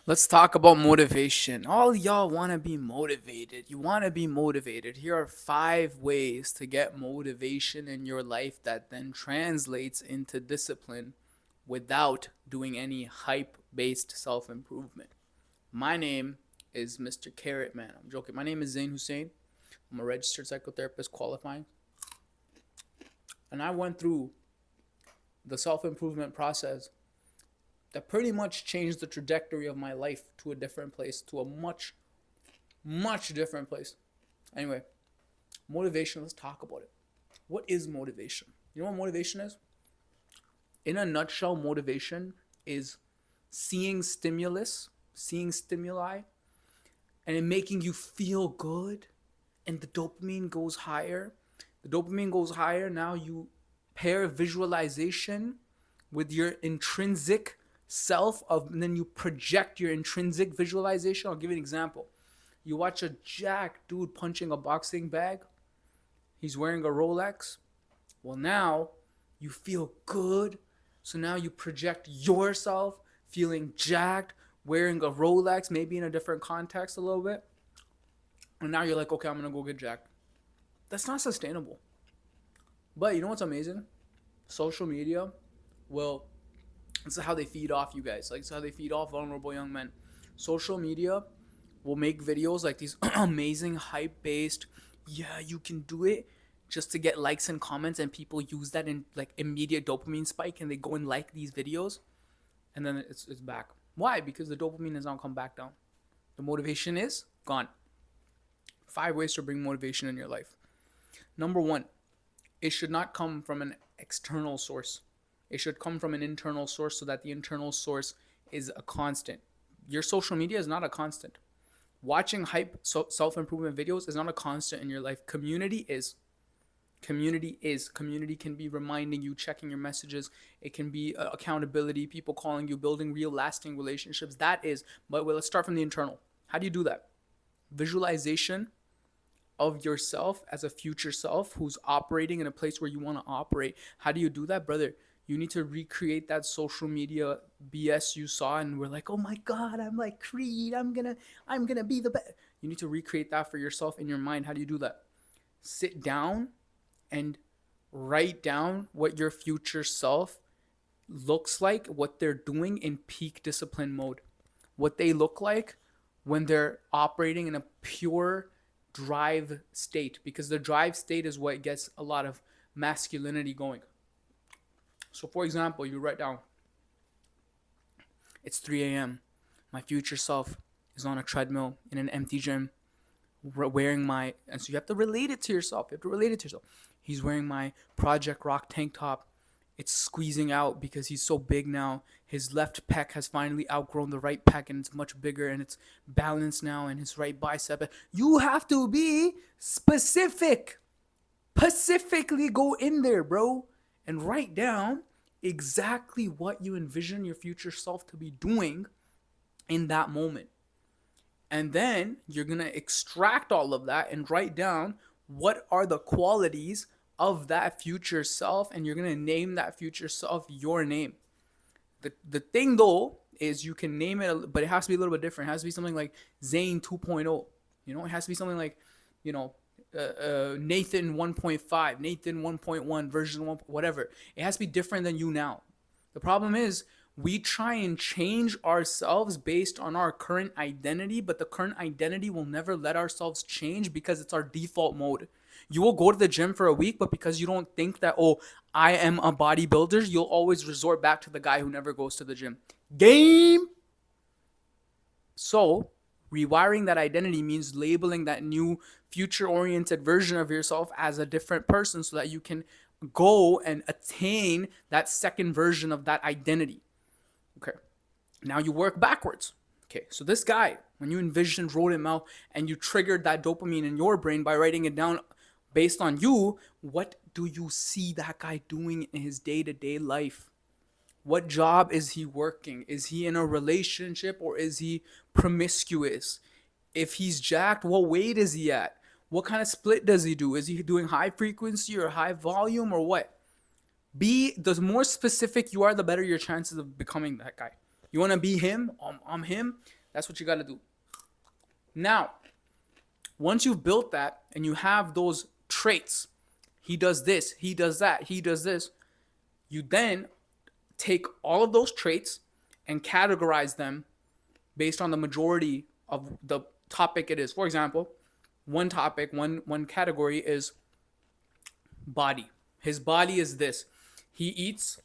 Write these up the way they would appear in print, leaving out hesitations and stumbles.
Let's talk about motivation. All y'all want to be motivated. You want to be motivated. Here are 5 ways to get motivation in your life that then translates into discipline without doing any hype based self improvement. My name is Mr. Carrot Man. I'm joking. My name is Zain Hussein. I'm a registered psychotherapist qualifying. And I went through the self improvement process that pretty much changed the trajectory of my life to a different place, to a much, much different place. Anyway, motivation, let's talk about it. What is motivation? You know what motivation is? In a nutshell, motivation is seeing stimuli, and it making you feel good, and the dopamine goes higher. Now you pair visualization with your intrinsic self and then you project your intrinsic visualization. I'll give you an example. You watch a jack dude punching a boxing bag. He's wearing a Rolex. Well, now you feel good. So now you project yourself feeling jacked, wearing a Rolex, maybe in a different context a little bit. And now you're like, okay, I'm going to go get jacked. That's not sustainable. But you know what's amazing? Social media will, this is how they feed off you guys. Like, it's how they feed off vulnerable young men. Social media will make videos like these amazing hype-based, yeah, you can do it, just to get likes and comments, and people use that in like immediate dopamine spike, and they go and like these videos, and then it's back. Why? Because the dopamine has not come back down. The motivation is gone. 5 ways to bring motivation in your life. Number 1, it should not come from an external source. It should come from an internal source, so that the internal source is a constant. Your social media is not a constant. Watching hype self-improvement videos is not a constant in your life. Community is. Community can be reminding you, checking your messages. It can be accountability, people calling you, building real lasting relationships. That is. But let's start from the internal. How do you do that? Visualization of yourself as a future self who's operating in a place where you want to operate. How do you do that, brother? You need to recreate that social media BS you saw and we're like, oh my God, I'm like Creed. I'm gonna be the best. You need to recreate that for yourself in your mind. How do you do that? Sit down and write down what your future self looks like, what they're doing in peak discipline mode, what they look like when they're operating in a pure drive state, because the drive state is what gets a lot of masculinity going. So for example, you write down, it's 3 a.m. My future self is on a treadmill in an empty gym wearing my, and so you have to relate it to yourself. He's wearing my Project Rock tank top. It's squeezing out because he's so big now. His left pec has finally outgrown the right pec and it's much bigger and it's balanced now, and his right bicep. You have to be specific. Specifically go in there, bro, and write down exactly what you envision your future self to be doing in that moment. And then you're going to extract all of that and write down what are the qualities of that future self, and you're going to name that future self your name. The thing though is you can name it, but it has to be a little bit different. It has to be something like Zane 2.0. You know, it has to be something like, you know, Nathan 1.5, Nathan 1.1, version 1, whatever. It has to be different than you now. The problem is we try and change ourselves based on our current identity, but the current identity will never let ourselves change because it's our default mode. You will go to the gym for a week, but because you don't think that, oh, I am a bodybuilder, you'll always resort back to the guy who never goes to the gym. Game! So, rewiring that identity means labeling that new future-oriented version of yourself as a different person so that you can go and attain that second version of that identity. Okay, now you work backwards. Okay, so this guy, when you envisioned, wrote him out, and you triggered that dopamine in your brain by writing it down based on you, what do you see that guy doing in his day-to-day life? What job is he working? Is he in a relationship or is he promiscuous? If he's jacked, what weight is he at? What kind of split does he do? Is he doing high frequency or high volume or what? The more specific you are, the better your chances of becoming that guy. You want to be him? I'm him. That's what you got to do. Now, once you've built that and you have those traits, he does this, he does that, he does this, you then take all of those traits and categorize them based on the majority of the topic it is. For example, one topic, one category is body. His body is this. He eats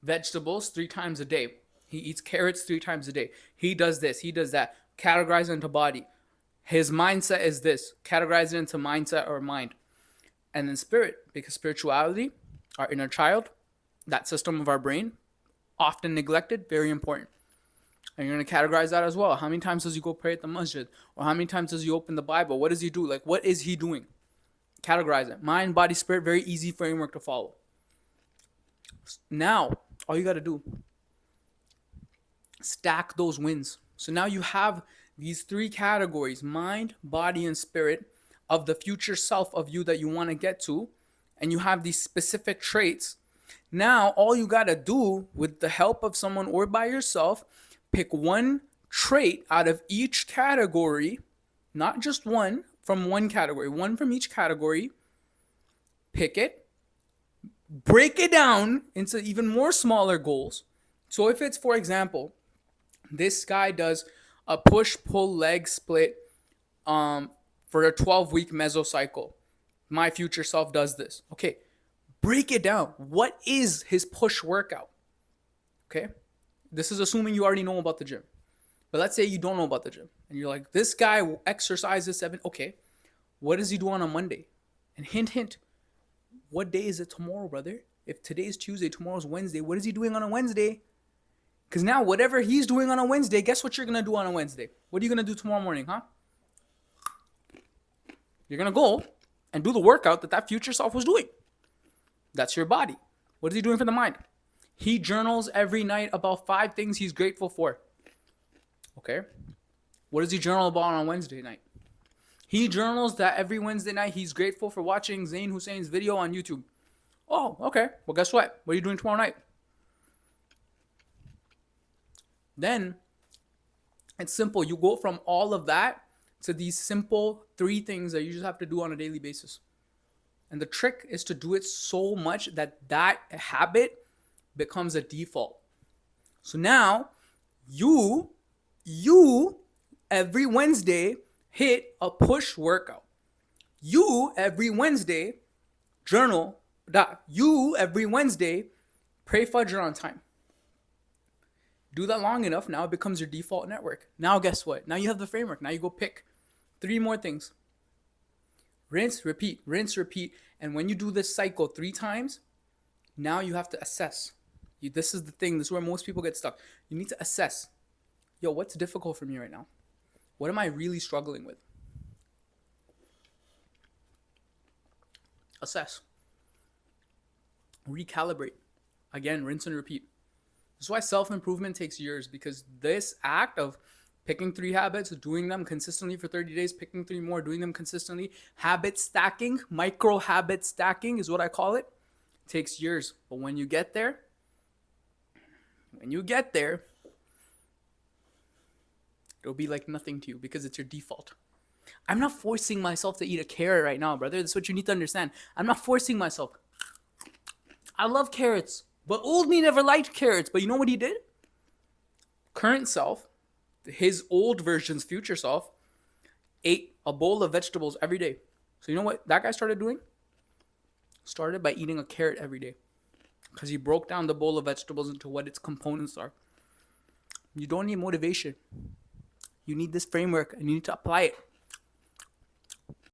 vegetables 3 times a day. He eats carrots 3 times a day. He does this, he does that. Categorize it into body. His mindset is this. Categorize it into mindset or mind. And then spirit, because spirituality, our inner child, that system of our brain, often neglected, very important. And you're going to categorize that as well. How many times does he go pray at the masjid? Or how many times does he open the Bible? What does he do? Like, what is he doing? Categorize it. Mind, body, spirit, very easy framework to follow. Now, all you got to do, stack those wins. So now you have these 3 categories, mind, body, and spirit, of the future self of you that you want to get to. And you have these specific traits. Now, all you got to do, with the help of someone or by yourself, pick one trait out of each category, not just one from one category, one from each category. Pick it, break it down into even more smaller goals. So if it's, for example, this guy does a push-pull leg split for a 12-week mesocycle. My future self does this. Okay, break it down. What is his push workout? Okay, this is assuming you already know about the gym. But let's say you don't know about the gym. And you're like, this guy exercises 7. Okay, what does he do on a Monday? And hint, what day is it tomorrow, brother? If today's Tuesday, tomorrow's Wednesday, what is he doing on a Wednesday? Because now whatever he's doing on a Wednesday, guess what you're going to do on a Wednesday? What are you going to do tomorrow morning, huh? You're going to go and do the workout that future self was doing. That's your body. What is he doing for the mind? He journals every night about 5 things he's grateful for. Okay. What does he journal about on Wednesday night? He journals that every Wednesday night he's grateful for watching Zain Hussein's video on YouTube. Oh, okay. Well, guess what? What are you doing tomorrow night? Then it's simple. You go from all of that to these simple 3 things that you just have to do on a daily basis. And the trick is to do it so much that habit becomes a default. So now you every Wednesday hit a push workout. You every Wednesday journal that. You every Wednesday pray Fajr on time. Do that long enough, now it becomes your default network. Now guess what? Now you have the framework. Now you go pick 3 more things. Rinse, repeat, rinse, repeat. And when you do this cycle 3 times, now you have to assess. This is the thing. This is where most people get stuck. You need to assess. Yo, what's difficult for me right now? What am I really struggling with? Assess. Recalibrate. Again, rinse and repeat. This is why self-improvement takes years, because this act of picking 3 habits, doing them consistently for 30 days, picking 3 more, doing them consistently, habit stacking, micro habit stacking is what I call it, takes years. But when you get there, it'll be like nothing to you because it's your default. I'm not forcing myself to eat a carrot right now, brother. That's what you need to understand. I'm not forcing myself. I love carrots, but old me never liked carrots. But you know what he did? Current self, his old version's future self, ate a bowl of vegetables every day. So you know what that guy started doing? Started by eating a carrot every day. Because he broke down the bowl of vegetables into what its components are. You don't need motivation. You need this framework and you need to apply it.